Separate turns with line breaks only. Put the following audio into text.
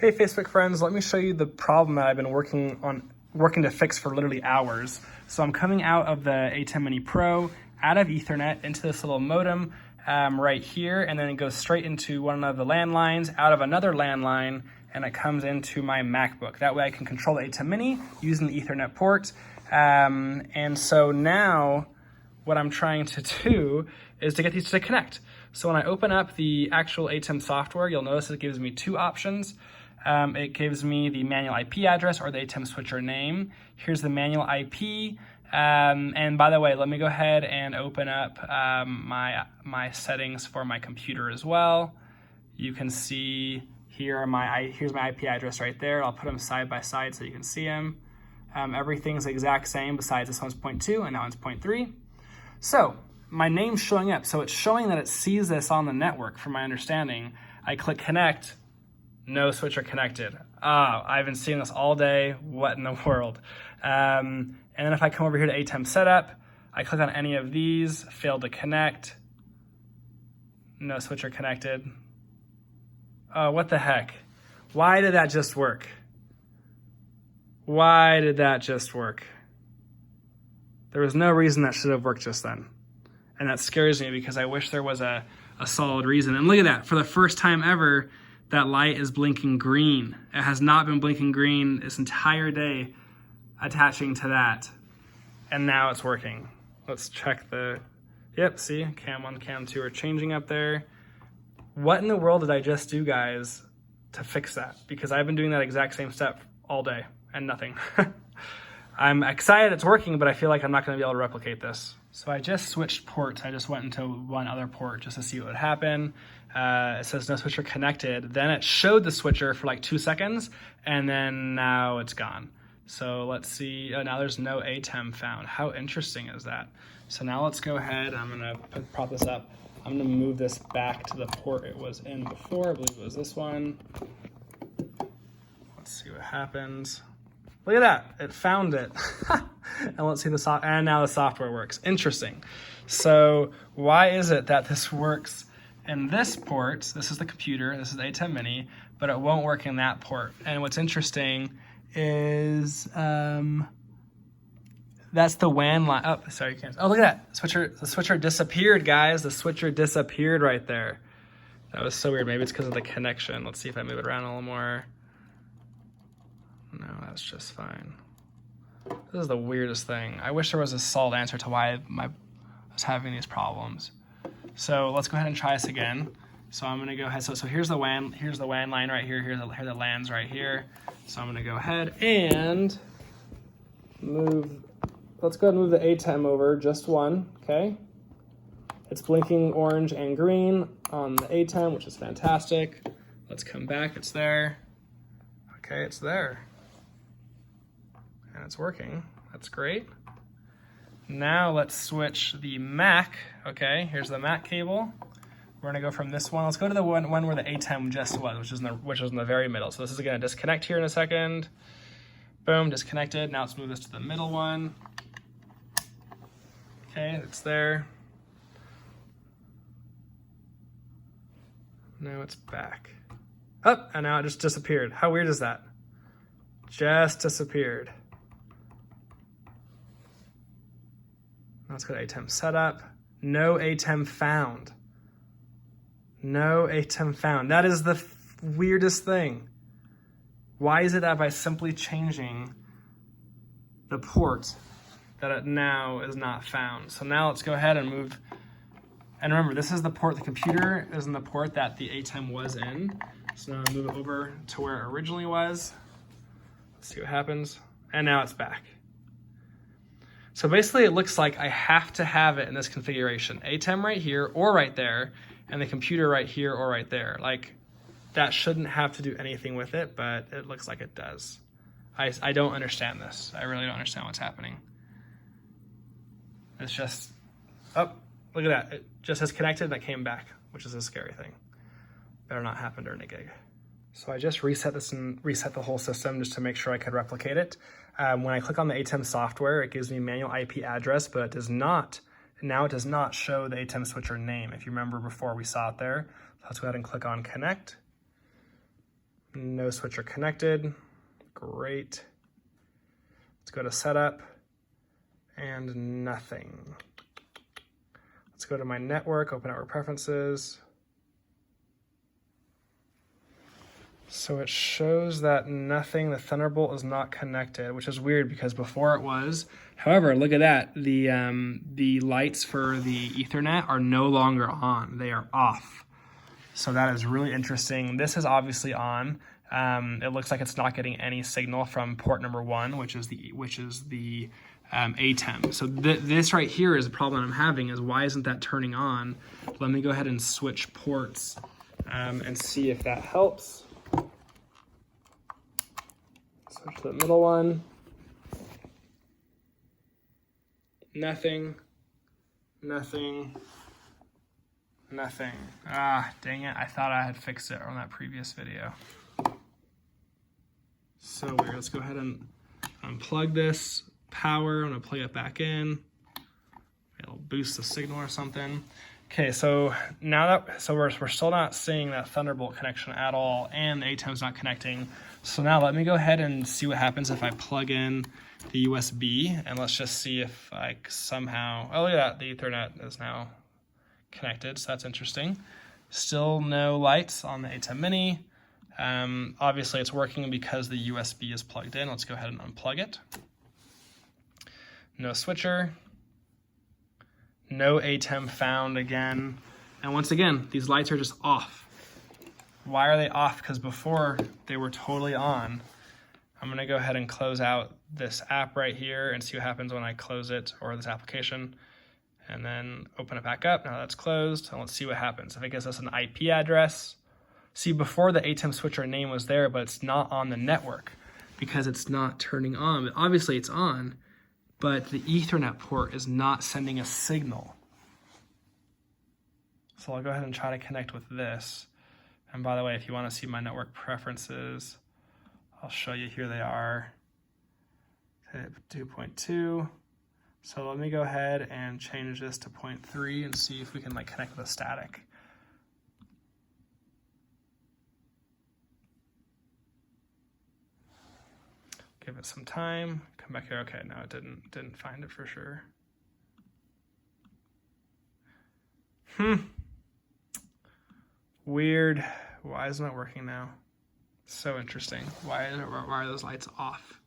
Hey Facebook friends, let me show you the problem that I've been working to fix for literally hours. So I'm coming out of the Atem Mini Pro, out of Ethernet into this little modem right here, and then it goes straight into one of the landlines, out of another landline, and it comes into my MacBook. That way I can control the Atem Mini using the Ethernet port. And so now what I'm trying to do is to get these to connect. So when I open up the actual Atem software, you'll notice it gives me two options. It gives me the manual IP address or the Atem switcher name. Here's the manual IP. And by the way, let me go ahead and open up my settings for my computer as well. You can see here's my IP address right there. I'll put them side by side so you can see them. Everything's the exact same besides this one's 0.2 and that one's 0.3. So my name's showing up. So it's showing that it sees this on the network from my understanding. I click connect. No switcher connected. I've been seeing this all day. What in the world? And then if I come over here to Atem setup, I click on any of these, failed to connect. No switcher connected. What the heck? Why did that just work? Why did that just work? There was no reason that should have worked just then. And that scares me because I wish there was a solid reason. And look at that, for the first time ever, that light is blinking green. It has not been blinking green this entire day attaching to that. And now it's working. Let's check yep, see, cam 1, cam 2 are changing up there. What in the world did I just do, guys, to fix that? Because I've been doing that exact same step all day and nothing. I'm excited it's working, but I feel like I'm not gonna be able to replicate this. So I just switched ports. I just went into one other port just to see what would happen. It says no switcher connected. Then it showed the switcher for like 2 seconds, and then now it's gone. So let's see, now there's no Atem found. How interesting is that? So now let's go ahead, I'm gonna prop this up. I'm gonna move this back to the port it was in before. I believe it was this one. Let's see what happens. Look at that, it found it. And let's see and now the software works. Interesting. So why is it that this works in this port? This is the computer, this is the Atem Mini, but it won't work in that port. And what's interesting is, that's the WAN line. Oh, sorry, you can't. Oh, look at that, the switcher disappeared, guys. The switcher disappeared right there. That was so weird. Maybe it's because of the connection. Let's see if I move it around a little more. No, that's just fine. This is the weirdest thing. I wish there was a solid answer to why I was having these problems. So let's go ahead and try this again. So I'm gonna go ahead, so here's the WAN line right here, here are the LANs right here. So I'm gonna go ahead and let's go ahead and move the Atem over, just one, okay? It's blinking orange and green on the Atem, which is fantastic. Let's come back, it's there. Okay, it's there. And it's working, that's great. Now let's switch the Mac, okay? Here's the Mac cable. We're gonna go from this one. Let's go to the one where the Atem just was, which was in the very middle. So this is gonna disconnect here in a second. Boom, disconnected. Now let's move this to the middle one. Okay, it's there. Now it's back. Oh, and now it just disappeared. How weird is that? Just disappeared. Now let's go to Atem setup. No Atem found. No Atem found. That is the weirdest thing. Why is it that by simply changing the port that it now is not found? So now let's go ahead and move. And remember, this is the port, the computer is in the port that the Atem was in. So now I'll move it over to where it originally was. Let's see what happens. And now it's back. So basically it looks like I have to have it in this configuration. Atem right here or right there, and the computer right here or right there. Like, that shouldn't have to do anything with it, but it looks like it does. I don't understand this. I really don't understand what's happening. It's just, oh, look at that. It just has connected and it came back, which is a scary thing. Better not happen during a gig. So I just reset this and reset the whole system just to make sure I could replicate it. When I click on the Atem software, it gives me manual IP address, but it does not, now it does not show the Atem switcher name. If you remember before we saw it there. So let's go ahead and click on connect. No switcher connected. Great. Let's go to setup and nothing. Let's go to my network, open network preferences. So it shows that nothing, the Thunderbolt is not connected, which is weird because before it was. However, look at that. The lights for the Ethernet are no longer on. They are off. So that is really interesting. This is obviously on. It looks like it's not getting any signal from port number 1, which is the Atem. So this right here is the problem I'm having, is why isn't that turning on? Let me go ahead and switch ports and see if that helps. Switch to the middle one. Nothing. Nothing. Nothing. Ah, dang it. I thought I had fixed it on that previous video. So weird. Let's go ahead and unplug this power. I'm going to plug it back in. It'll boost the signal or something. Okay, so now that we're still not seeing that Thunderbolt connection at all, and the Atem's not connecting. So now let me go ahead and see what happens if I plug in the USB, and let's just see if I somehow, oh look at that, the Ethernet is now connected, so that's interesting. Still no lights on the Atem Mini. Obviously it's working because the USB is plugged in. Let's go ahead and unplug it. No switcher. No Atem found again. And once again, these lights are just off. Why are they off? Because before they were totally on. I'm gonna go ahead and close out this app right here and see what happens when I close it, or this application, and then open it back up. Now that's closed, and let's see what happens. If it gives us an IP address. See, before the Atem switcher name was there, but it's not on the network because it's not turning on. But obviously it's on, but the Ethernet port is not sending a signal. So I'll go ahead and try to connect with this. And by the way, if you want to see my network preferences, I'll show you. Here they are. 2.2. So let me go ahead and change this to 0.3 and see if we can connect with a static. Give it some time. Come back here. Okay, no, it didn't find it for sure. Weird. Why isn't it working now? So interesting. Why are those lights off?